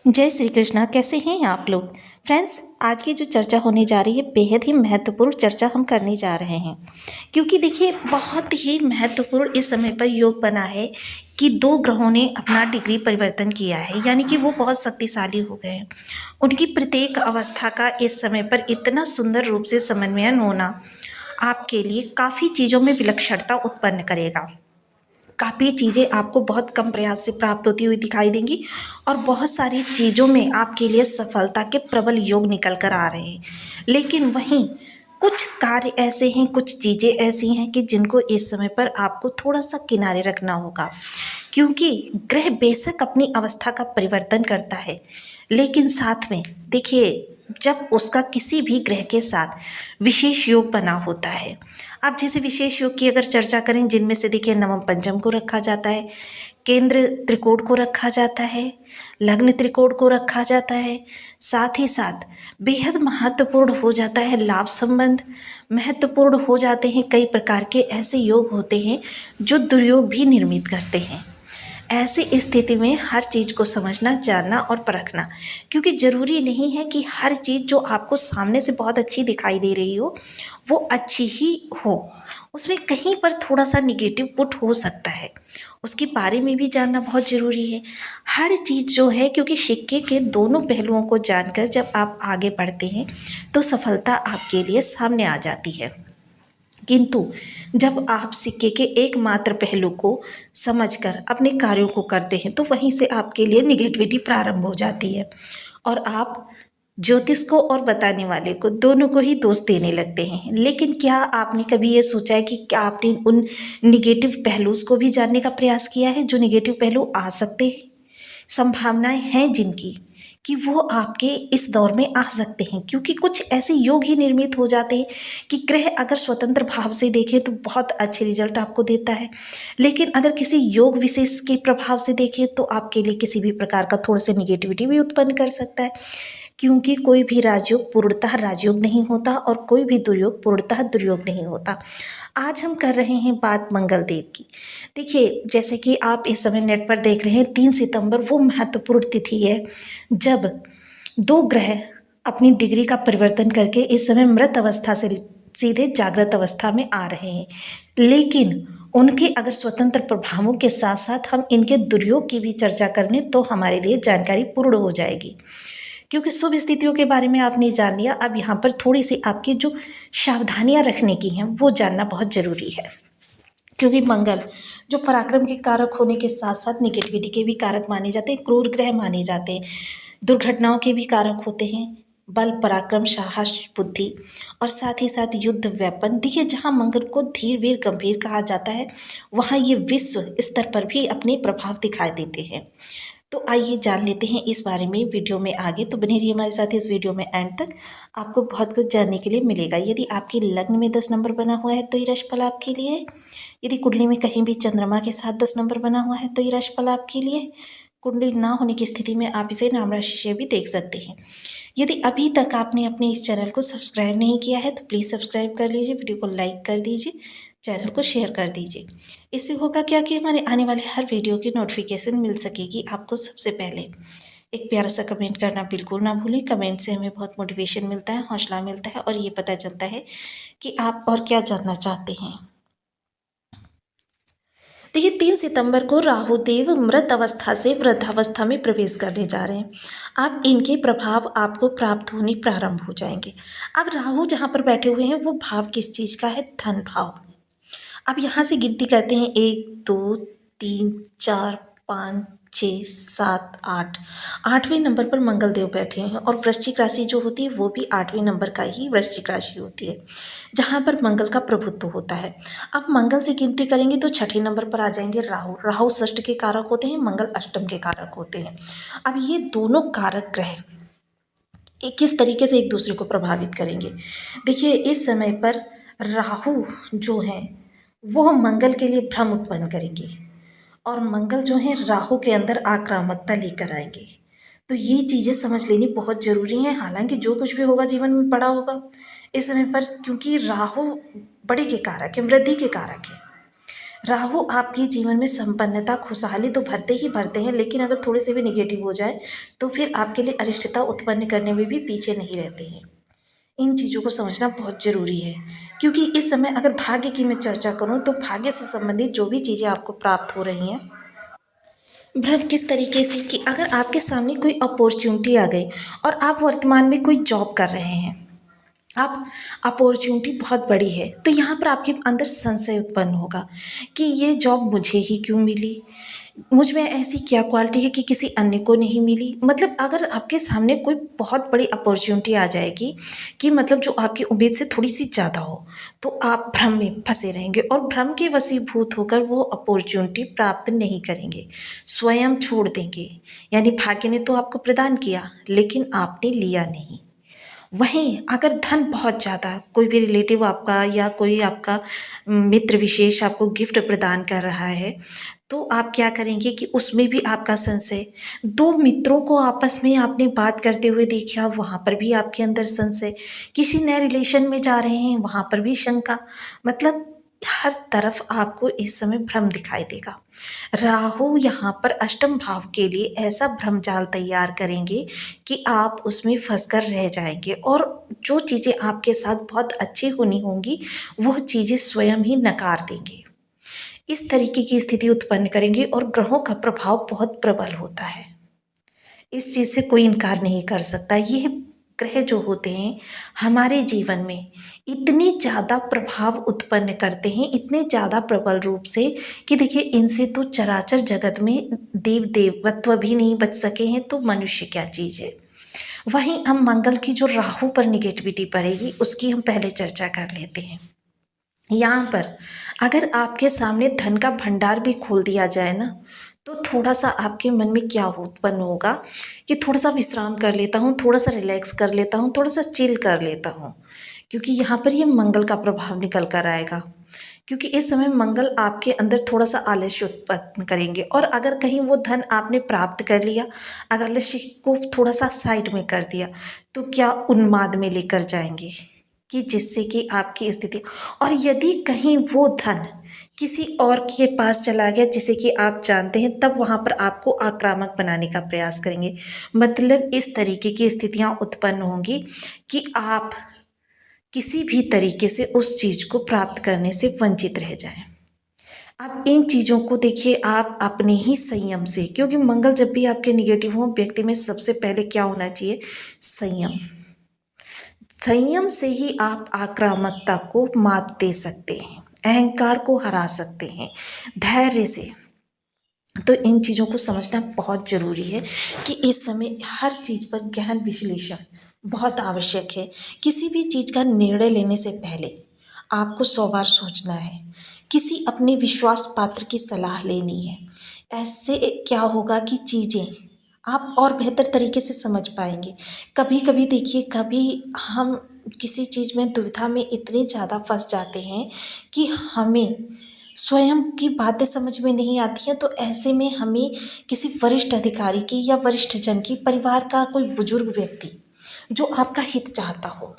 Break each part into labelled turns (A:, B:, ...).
A: जय श्री कृष्णा। कैसे हैं आप लोग फ्रेंड्स। आज की जो चर्चा होने जा रही है बेहद ही महत्वपूर्ण चर्चा हम करने जा रहे हैं, क्योंकि देखिए बहुत ही महत्वपूर्ण इस समय पर योग बना है कि दो ग्रहों ने अपना डिग्री परिवर्तन किया है, यानी कि वो बहुत शक्तिशाली हो गए हैं। उनकी प्रत्येक अवस्था का इस समय पर इतना सुंदर रूप से समन्वयन होना आपके लिए काफ़ी चीज़ों में विलक्षणता उत्पन्न करेगा। काफ़ी चीज़ें आपको बहुत कम प्रयास से प्राप्त होती हुई दिखाई देंगी और बहुत सारी चीज़ों में आपके लिए सफलता के प्रबल योग निकल कर आ रहे हैं। लेकिन वहीं कुछ कार्य ऐसे हैं, कुछ चीज़ें ऐसी हैं कि जिनको इस समय पर आपको थोड़ा सा किनारे रखना होगा, क्योंकि ग्रह बेशक अपनी अवस्था का परिवर्तन करता है, लेकिन साथ में देखिए जब उसका किसी भी ग्रह के साथ विशेष योग बना होता है। अब जैसे विशेष योग की अगर चर्चा करें, जिनमें से देखिए नवम पंचम को रखा जाता है, केंद्र त्रिकोण को रखा जाता है, लग्न त्रिकोण को रखा जाता है, साथ ही साथ बेहद महत्वपूर्ण हो जाता है लाभ संबंध, महत्वपूर्ण हो जाते हैं कई प्रकार के ऐसे योग होते हैं जो दुर्योग भी निर्मित करते हैं। ऐसी स्थिति में हर चीज़ को समझना, जानना और परखना, क्योंकि ज़रूरी नहीं है कि हर चीज़ जो आपको सामने से बहुत अच्छी दिखाई दे रही हो वो अच्छी ही हो। उसमें कहीं पर थोड़ा सा निगेटिव पुट हो सकता है, उसके बारे में भी जानना बहुत ज़रूरी है। हर चीज़ जो है, क्योंकि सिक्के के दोनों पहलुओं को जानकर जब आप आगे बढ़ते हैं तो सफलता आपके लिए सामने आ जाती है। किंतु जब आप सिक्के के एकमात्र पहलू को समझकर अपने कार्यों को करते हैं तो वहीं से आपके लिए निगेटिविटी प्रारंभ हो जाती है और आप ज्योतिष को और बताने वाले को दोनों को ही दोष देने लगते हैं। लेकिन क्या आपने कभी ये सोचा है कि क्या आपने उन निगेटिव पहलू को भी जानने का प्रयास किया है, जो निगेटिव पहलू आ सकते हैं, संभावनाएं हैं जिनकी कि वो आपके इस दौर में आ सकते हैं। क्योंकि कुछ ऐसे योग ही निर्मित हो जाते हैं कि ग्रह अगर स्वतंत्र भाव से देखें तो बहुत अच्छे रिजल्ट आपको देता है, लेकिन अगर किसी योग विशेष के प्रभाव से देखें तो आपके लिए किसी भी प्रकार का थोड़ा सा निगेटिविटी भी उत्पन्न कर सकता है। क्योंकि कोई भी राजयोग पूर्णतः राजयोग नहीं होता और कोई भी दुर्योग पूर्णतः दुर्योग नहीं होता। आज हम कर रहे हैं बात मंगल देव की। देखिए जैसे कि आप इस समय नेट पर देख रहे हैं, 3 सितंबर वो महत्वपूर्ण तिथि है जब दो ग्रह अपनी डिग्री का परिवर्तन करके इस समय मृत अवस्था से सीधे जागृत अवस्था में आ रहे हैं। लेकिन उनके अगर स्वतंत्र प्रभावों के साथ साथ हम इनके दुर्योग की भी चर्चा कर लें तो हमारे लिए जानकारी पूर्ण हो जाएगी। क्योंकि शुभ स्थितियों के बारे में आपने जान लिया, अब यहाँ पर थोड़ी सी आपकी जो सावधानियाँ रखने की हैं वो जानना बहुत ज़रूरी है। क्योंकि मंगल जो पराक्रम के कारक होने के साथ साथ निगेटिविटी के भी कारक माने जाते हैं, क्रूर ग्रह माने जाते हैं, दुर्घटनाओं के भी कारक होते हैं, बल पराक्रम साहस बुद्धि और साथ ही साथ युद्ध वेपन। देखिए जहाँ मंगल को धीर वीर गंभीर कहा जाता है वहाँ ये विश्व स्तर पर भी अपने प्रभाव दिखाई देते हैं। तो आइए जान लेते हैं इस बारे में वीडियो में आगे। तो बने रहिए हमारे साथ इस वीडियो में एंड तक, आपको बहुत कुछ जानने के लिए मिलेगा। यदि आपके लग्न में 10 नंबर बना हुआ है तो ये राशिफल आपके लिए है। यदि कुंडली में कहीं भी चंद्रमा के साथ 10 नंबर बना हुआ है तो ये राशिफल आपके लिए। कुंडली ना होने की स्थिति में आप इसे नाम राशि से भी देख सकते हैं। यदि अभी तक आपने अपने इस चैनल को सब्सक्राइब नहीं किया है तो प्लीज़ सब्सक्राइब कर लीजिए, वीडियो को लाइक कर दीजिए, चैनल को शेयर कर दीजिए। इससे होगा क्या कि हमारे आने वाले हर वीडियो की नोटिफिकेशन मिल सकेगी आपको सबसे पहले। एक प्यारा सा कमेंट करना बिल्कुल ना भूलें। कमेंट से हमें बहुत मोटिवेशन मिलता है, हौसला मिलता है और ये पता चलता है कि आप और क्या जानना चाहते हैं। देखिए 3 सितंबर को राहु देव मृत अवस्था से वृद्धावस्था में प्रवेश करने जा रहे हैं। अब इनके प्रभाव आपको प्राप्त होने प्रारंभ हो जाएंगे। अब राहु जहाँ पर बैठे हुए हैं वो भाव किस चीज़ का है? धन भाव। अब यहाँ से गिनती करते हैं 1 2 3 4 5 6 7 8। 8वें नंबर पर मंगल देव बैठे हैं और वृश्चिक राशि जो होती है वो भी 8वें नंबर का ही वृश्चिक राशि होती है, जहाँ पर मंगल का प्रभुत्व होता है। अब मंगल से गिनती करेंगे तो छठे नंबर पर आ जाएंगे राहु। राहु षष्ठ के कारक होते हैं, मंगल अष्टम के कारक होते हैं। अब ये दोनों कारक ग्रह किस तरीके से एक दूसरे को प्रभावित करेंगे? देखिए इस समय पर राहु जो है वो मंगल के लिए भ्रम उत्पन्न करेंगे और मंगल जो है राहु के अंदर आक्रामकता लेकर आएंगे। तो ये चीज़ें समझ लेनी बहुत ज़रूरी है। हालांकि जो कुछ भी होगा जीवन में बड़ा होगा इस समय पर, क्योंकि राहु बड़े के कारक है, वृद्धि के कारक है। राहु आपके जीवन में संपन्नता खुशहाली तो भरते ही भरते हैं, लेकिन अगर थोड़े से भी निगेटिव हो जाए तो फिर आपके लिए अनिश्चितता उत्पन्न करने में भी पीछे नहीं रहते हैं। इन चीज़ों को समझना बहुत ज़रूरी है, क्योंकि इस समय अगर भाग्य की मैं चर्चा करूं तो भाग्य से संबंधित जो भी चीज़ें आपको प्राप्त हो रही हैं, भ्रम किस तरीके से कि अगर आपके सामने कोई अपॉर्चुनिटी आ गई और आप वर्तमान में कोई जॉब कर रहे हैं, आप अपॉर्चुनिटी बहुत बड़ी है, तो यहाँ पर आपके अंदर संशय उत्पन्न होगा कि ये जॉब मुझे ही क्यों मिली, मुझ में ऐसी क्या क्वालिटी है कि किसी अन्य को नहीं मिली। मतलब अगर आपके सामने कोई बहुत बड़ी अपॉर्चुनिटी आ जाएगी कि मतलब जो आपकी उम्मीद से थोड़ी सी ज़्यादा हो, तो आप भ्रम में फंसे रहेंगे और भ्रम के वशीभूत होकर वो अपॉर्चुनिटी प्राप्त नहीं करेंगे, स्वयं छोड़ देंगे। यानी भाग्य ने तो आपको प्रदान किया लेकिन आपने लिया नहीं। वहीं अगर धन बहुत ज़्यादा, कोई भी रिलेटिव आपका या कोई आपका मित्र विशेष आपको गिफ्ट प्रदान कर रहा है, तो आप क्या करेंगे कि उसमें भी आपका संशय। दो मित्रों को आपस में आपने बात करते हुए देखा, वहाँ पर भी आपके अंदर संशय। किसी नए रिलेशन में जा रहे हैं, वहाँ पर भी शंका। मतलब हर तरफ आपको इस समय भ्रम दिखाई देगा। राहु यहाँ पर अष्टम भाव के लिए ऐसा भ्रम जाल तैयार करेंगे कि आप उसमें फंसकर रह जाएंगे और जो चीज़ें आपके साथ बहुत अच्छी होनी होंगी वह चीज़ें स्वयं ही नकार देंगे। इस तरीके की स्थिति उत्पन्न करेंगे और ग्रहों का प्रभाव बहुत प्रबल होता है। इस चीज़ से कोई इनकार नहीं कर सकता। ये ग्रह जो होते हैं हमारे जीवन में इतने ज़्यादा प्रभाव उत्पन्न करते हैं, इतने ज़्यादा प्रबल रूप से कि देखिए इनसे तो चराचर जगत में देव देवत्व भी नहीं बच सके हैं, तो मनुष्य क्या चीज़ है। वहीं हम मंगल की जो राहु पर निगेटिविटी पड़ेगी उसकी हम पहले चर्चा कर लेते हैं। यहाँ पर अगर आपके सामने धन का भंडार भी खोल दिया जाए ना, तो थोड़ा सा आपके मन में क्या उत्पन्न होगा कि थोड़ा सा विश्राम कर लेता हूँ, थोड़ा सा रिलैक्स कर लेता हूँ, थोड़ा सा चिल कर लेता हूँ, क्योंकि यहाँ पर ये मंगल का प्रभाव निकल कर आएगा। क्योंकि इस समय मंगल आपके अंदर थोड़ा सा आलस्य उत्पन्न करेंगे और अगर कहीं वो धन आपने प्राप्त कर लिया, अगर आलस्य को थोड़ा सा साइड में कर दिया, तो क्या उन्माद में लेकर जाएंगे कि जिससे कि आपकी स्थिति, और यदि कहीं वो धन किसी और के पास चला गया जिसे कि आप जानते हैं, तब वहाँ पर आपको आक्रामक बनाने का प्रयास करेंगे। मतलब इस तरीके की स्थितियाँ उत्पन्न होंगी कि आप किसी भी तरीके से उस चीज़ को प्राप्त करने से वंचित रह जाएं। अब इन चीज़ों को देखिए आप अपने ही संयम से, क्योंकि मंगल जब भी आपके निगेटिव हो, व्यक्ति में सबसे पहले क्या होना चाहिए, संयम। संयम से ही आप आक्रामकता को मात दे सकते हैं, अहंकार को हरा सकते हैं, धैर्य से। तो इन चीज़ों को समझना बहुत ज़रूरी है कि इस समय हर चीज़ पर गहन विश्लेषण बहुत आवश्यक है। किसी भी चीज़ का निर्णय लेने से पहले आपको 100 बार सोचना है, किसी अपने विश्वास पात्र की सलाह लेनी है। ऐसे क्या होगा कि चीज़ें आप और बेहतर तरीके से समझ पाएंगे। कभी कभी देखिए, कभी हम किसी चीज़ में दुविधा में इतने ज़्यादा फंस जाते हैं कि हमें स्वयं की बातें समझ में नहीं आती हैं, तो ऐसे में हमें किसी वरिष्ठ अधिकारी की या वरिष्ठ जन की, परिवार का कोई बुजुर्ग व्यक्ति जो आपका हित चाहता हो,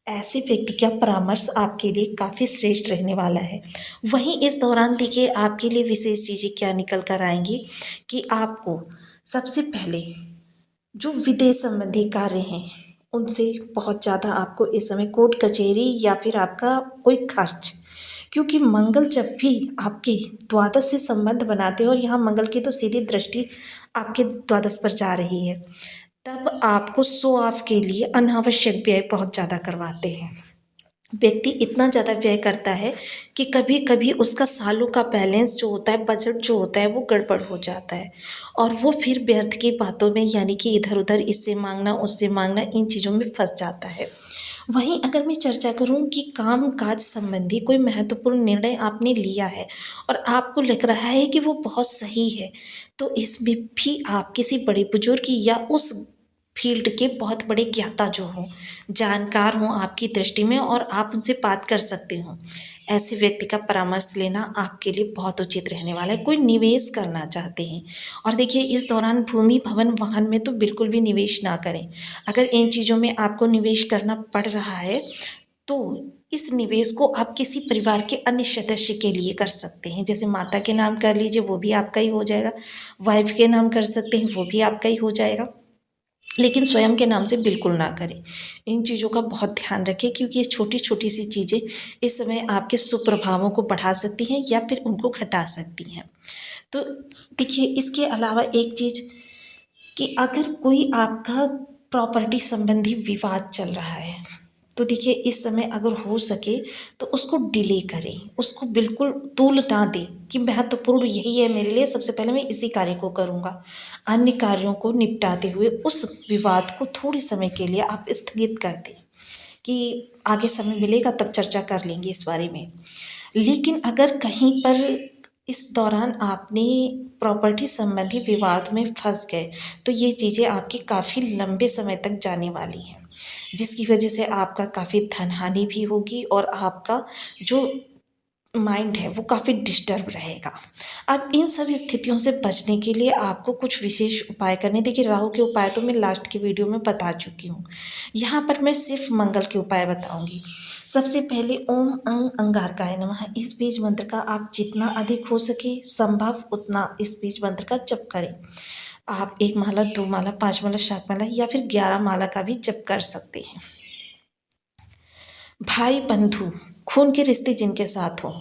A: ऐसे व्यक्ति का परामर्श आपके लिए काफ़ी श्रेष्ठ रहने वाला है। वहीं इस दौरान देखिए आपके लिए विशेष चीज़ें क्या निकल कर आएंगी कि आपको सबसे पहले जो विदेश संबंधी कार्य हैं उनसे बहुत ज़्यादा आपको इस समय कोर्ट कचहरी या फिर आपका कोई खर्च, क्योंकि मंगल जब भी आपके द्वादश से संबंध बनाते हैं और यहाँ मंगल की तो सीधी दृष्टि आपके द्वादश पर जा रही है, तब आपको शो ऑफ के लिए अनावश्यक व्यय बहुत ज़्यादा करवाते हैं। व्यक्ति इतना ज़्यादा व्यय करता है कि कभी कभी उसका सालों का बैलेंस जो होता है, बजट जो होता है, वो गड़बड़ हो जाता है और वो फिर व्यर्थ की बातों में, यानी कि इधर उधर इससे मांगना उससे मांगना, इन चीज़ों में फंस जाता है। वहीं अगर मैं चर्चा करूं कि काम काज संबंधी कोई महत्वपूर्ण निर्णय आपने लिया है और आपको लग रहा है कि वो बहुत सही है, तो इसमें भी आप किसी बड़े बुजुर्ग या उस फील्ड के बहुत बड़े ज्ञाता जो हों, जानकार हों आपकी दृष्टि में और आप उनसे बात कर सकते हो, ऐसे व्यक्ति का परामर्श लेना आपके लिए बहुत उचित रहने वाला है। कोई निवेश करना चाहते हैं, और देखिए इस दौरान भूमि भवन वाहन में तो बिल्कुल भी निवेश ना करें। अगर इन चीज़ों में आपको निवेश करना पड़ रहा है तो इस निवेश को आप किसी परिवार के अन्य सदस्य के लिए कर सकते हैं। जैसे माता के नाम कर लीजिए, वो भी आपका ही हो जाएगा। वाइफ के नाम कर सकते हैं, वो भी आपका ही हो जाएगा। लेकिन स्वयं के नाम से बिल्कुल ना करें। इन चीज़ों का बहुत ध्यान रखें, क्योंकि ये छोटी छोटी सी चीज़ें इस समय आपके सुप्रभावों को बढ़ा सकती हैं या फिर उनको घटा सकती हैं। तो देखिए, इसके अलावा एक चीज़ कि अगर कोई आपका प्रॉपर्टी संबंधी विवाद चल रहा है, तो देखिए इस समय अगर हो सके तो उसको डिले करें, उसको बिल्कुल तूल ना दें कि महत्वपूर्ण यही है मेरे लिए, सबसे पहले मैं इसी कार्य को करूँगा। अन्य कार्यों को निपटाते हुए उस विवाद को थोड़ी समय के लिए आप स्थगित कर दें कि आगे समय मिलेगा तब चर्चा कर लेंगे इस बारे में। लेकिन अगर कहीं पर इस दौरान आपने प्रॉपर्टी संबंधी विवाद में फंस गए, तो ये चीज़ें आपकी काफ़ी लंबे समय तक जाने वाली हैं, जिसकी वजह से आपका काफ़ी धन हानि भी होगी और आपका जो माइंड है वो काफ़ी डिस्टर्ब रहेगा। अब इन सब स्थितियों से बचने के लिए आपको कुछ विशेष उपाय करने, देखिए राहु के उपाय तो मैं लास्ट की वीडियो में बता चुकी हूँ। यहाँ पर मैं सिर्फ मंगल के उपाय बताऊँगी। सबसे पहले ओम अंगारकाय नमः, इस बीज मंत्र का आप जितना अधिक हो सके संभव उतना इस बीज मंत्र का जप करें। आप 1 माला, 2 माला, 5 माला, 7 माला या फिर 11 माला का भी जप कर सकते हैं। भाई बंधु, खून के रिश्ते जिनके साथ हों,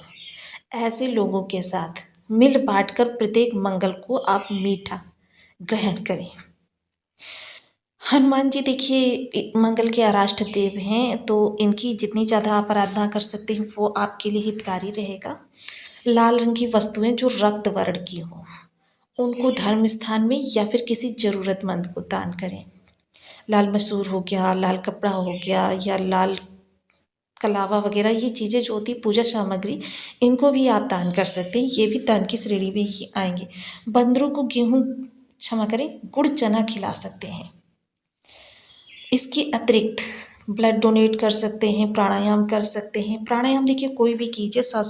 A: ऐसे लोगों के साथ मिल बांट कर प्रत्येक मंगल को आप मीठा ग्रहण करें। हनुमान जी देखिए मंगल के आराध्य देव हैं, तो इनकी जितनी ज़्यादा आप आराधना कर सकते हैं वो आपके लिए हितकारी रहेगा। लाल रंग की वस्तुएं जो रक्त वर्ण की हों, उनको धर्म स्थान में या फिर किसी ज़रूरतमंद को दान करें। लाल मसूर हो गया, लाल कपड़ा हो गया या लाल कलावा वगैरह, ये चीज़ें जो होती पूजा सामग्री, इनको भी आप दान कर सकते हैं, ये भी दान की श्रेणी में ही आएंगे। बंदरों को गेहूँ, क्षमा करें, गुड़ चना खिला सकते हैं। इसके अतिरिक्त ब्लड डोनेट कर सकते हैं, प्राणायाम कर सकते हैं। प्राणायाम देखिए कोई भी कीजिए, सांसों